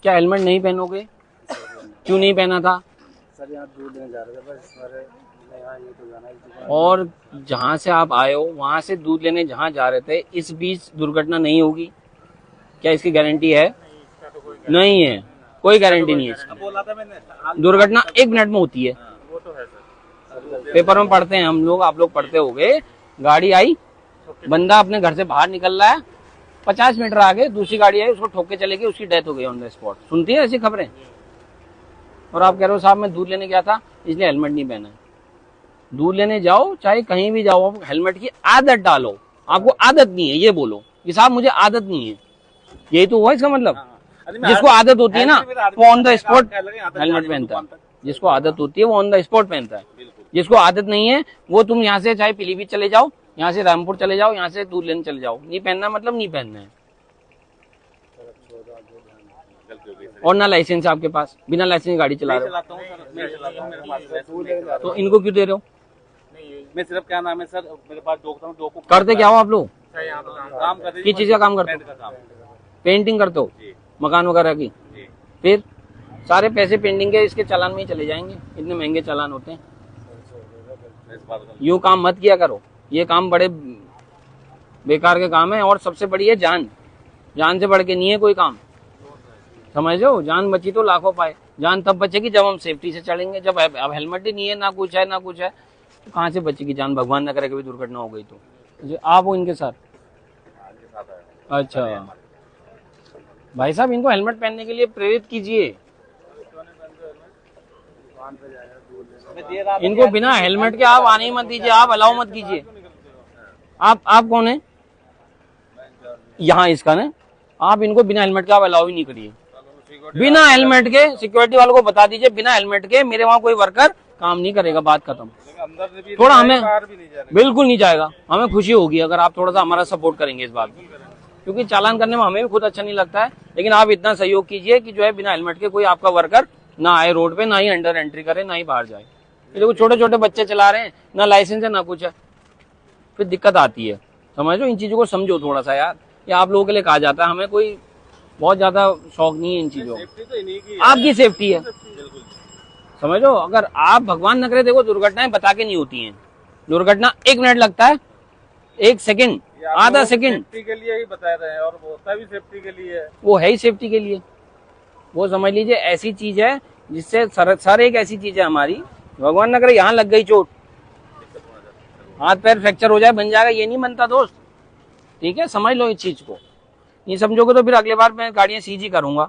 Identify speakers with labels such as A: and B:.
A: क्या हेलमेट नहीं पहनोगे? क्यों नहीं पहना था?
B: सर यहाँ दूध लेने जा रहे थे बस सर, यहाँ ये तो जाना है।
A: और जहाँ से आप आए हो वहां से दूध लेने जहाँ जा रहे थे, इस बीच दुर्घटना नहीं होगी? क्या इसकी गारंटी है? नहीं है, कोई गारंटी नहीं है इसकी। दुर्घटना 1 मिनट में होती है।
B: वो तो है सर,
A: पेपर में पढ़ते हैं हम लोग, आप लोग पढ़ते होगे। गाड़ी आई, बंदा अपने घर से बाहर निकल रहा है, 50 मीटर आगे दूसरी गाड़ी आई, उसको ठोक के चले गई, उसकी डेथ हो गई ऑन द स्पॉट। सुनती है ऐसी खबरें? और आप कह रहे हो साहब मैं दूध लेने गया था इसलिए हेलमेट नहीं पहना है। दूध लेने जाओ चाहे कहीं भी जाओ, आप हेलमेट की आदत डालो। आपको आदत नहीं है ये बोलो कि साहब मुझे आदत नहीं है, यही तो हुआ इसका मतलब। जिसको आदत होती है ना वो ऑन द स्पॉट हेलमेट पहनता है, जिसको आदत होती है वो ऑन द स्पॉट पहनता है। जिसको आदत नहीं है वो तुम यहाँ से चाहे पीलीभीत चले जाओ, यहाँ से रामपुर चले जाओ, यहाँ से दूध लेने चले जाओ, नहीं पहनना मतलब नहीं पहनना है। और ना लाइसेंस आपके पास, बिना लाइसेंस गाड़ी चला रहे हो, तो इनको क्यों दे रहे हो?
B: मैं सिर्फ क्या नाम है सर, मेरे पास डॉक्यूमेंट
A: करते क्या हो आप लोग?
B: काम कर,
A: किस चीज का काम करते हो? पेंटिंग करते हो मकान वगैरह की? फिर सारे पैसे पेंटिंग के इसके चालान में ही चले जाएंगे, इतने महंगे चालान होते हैं। यूँ काम मत किया करो, ये काम बड़े बेकार के काम है। और सबसे बड़ी है जान, जान से बढ़ के नहीं है कोई काम, समझ लो। जान बची तो लाखों पाए। जान तब बचेगी जब हम सेफ्टी से चलेंगे। जब अब हेलमेट ही नहीं है, ना कुछ है ना कुछ है, तो कहाँ से बचेगी जान? भगवान न करे कभी दुर्घटना हो गई तो। आप हो इनके साथ? अच्छा भाई साहब, इनको हेलमेट पहनने के लिए प्रेरित कीजिए। इनको बिना हेलमेट के आप आने ही मत दीजिए, आप अलाउ मत कीजिए। आप कौन है यहाँ इसका ने? आप इनको बिना हेलमेट के आप अलाउ ही नहीं करिए। बिना हेलमेट के सिक्योरिटी वालों को बता दीजिए, बिना हेलमेट के मेरे वहाँ कोई वर्कर काम नहीं करेगा, बात खत्म। थोड़ा हमें बिल्कुल नहीं जाएगा, हमें खुशी होगी अगर आप थोड़ा सा हमारा सपोर्ट करेंगे इस बात में, क्योंकि चालान करने में हमें भी खुद अच्छा नहीं लगता है। लेकिन आप इतना सहयोग कीजिए कि जो है बिना हेलमेट के कोई आपका वर्कर ना आए रोड पे, ना ही अंडर एंट्री करे, ना ही बाहर जाए। ये देखो छोटे छोटे बच्चे चला रहे हैं, ना लाइसेंस है ना कुछ है, फिर दिक्कत आती है। समझ लो, इन चीजों को समझो थोड़ा सा यार। ये आप लोगों के लिए कहा जाता है, हमें कोई बहुत ज्यादा शौक नहीं है इन चीजों का। आपकी सेफ्टी है, समझो। अगर आप भगवान न करे, देखो दुर्घटनाएं बता के नहीं होती हैं। दुर्घटना 1 मिनट लगता है, 1 सेकंड, आधा सेकंड
B: सेफ्टी के लिए ही बता रहे हैं, और वो होता भी सेफ्टी के लिए है।
A: वो है ही सेफ्टी के लिए। वो समझ लीजिए ऐसी चीज है जिससे सर एक ऐसी चीज है हमारी, भगवान न करे यहाँ लग गई चोट, हाथ पैर फ्रैक्चर हो जाए, बन जाएगा, ये नहीं बनता दोस्त। ठीक है, समझ लो इस चीज को। नहीं समझोगे तो फिर अगले बार मैं गाड़ियां सीज ही करूंगा।